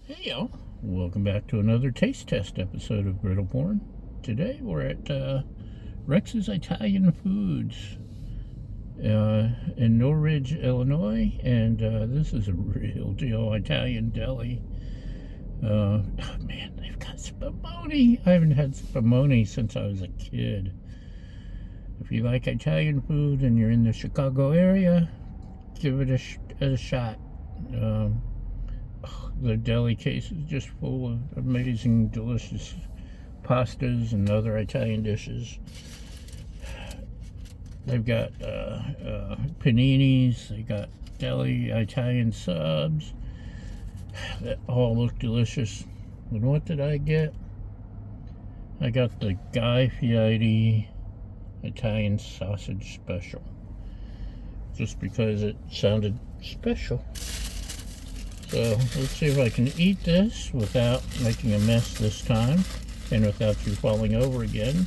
Hey y'all, welcome back to another taste test episode of Griddle Porn. Today we're at Rex's Italian Foods in Norridge, Illinois, and this is a real deal Italian deli. Oh man, they've got spumoni. I haven't had spumoni since I was a kid. If you like Italian food and you're in the Chicago area, give it a shot. The deli case is just full of amazing, delicious pastas and other Italian dishes. They've got paninis, they got deli Italian subs that all look delicious. And what did I get? I got the Fieri Italian sausage special, just because it sounded special. So let's see if I can eat this without making a mess this time and without you falling over again.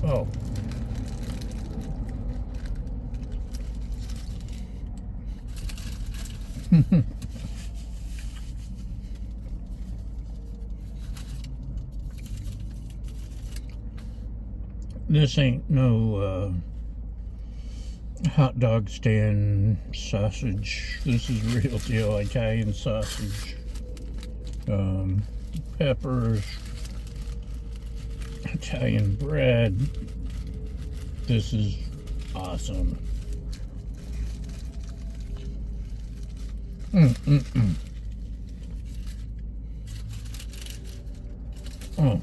Oh. This ain't no hot dog stand sausage. This is real deal Italian sausage. Peppers, Italian bread. This is awesome. Oh.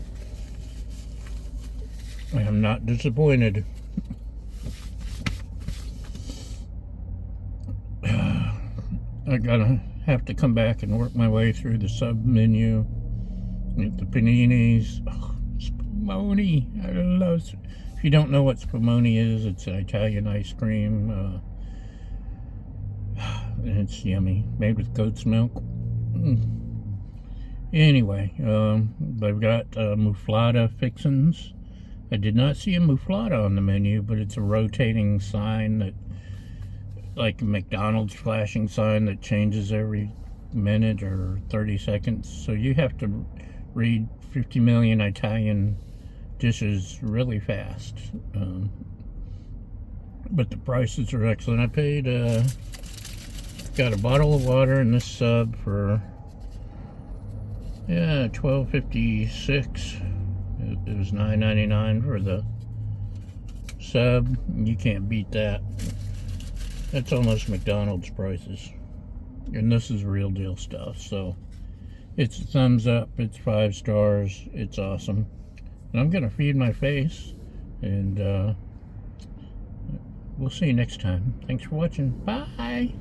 I am not disappointed. I have to come back and work my way through the sub menu. Get the paninis. Oh, spumoni. I love. If you don't know what spumoni is, it's an Italian ice cream. And it's yummy, made with goat's milk. Anyway, they've got muffaletta fixins. I did not see a muffaletta on the menu, but it's a rotating sign that, like a McDonald's flashing sign that changes every minute or 30 seconds. So you have to read 50 million Italian dishes really fast. But the prices are excellent. I paid, got a bottle of water in this sub for, $12.56. It was $9.99 for the sub. You can't beat that. That's almost McDonald's prices. And this is real deal stuff. So it's a thumbs up. It's 5 stars. It's awesome. And I'm going to feed my face. And we'll see you next time. Thanks for watching. Bye.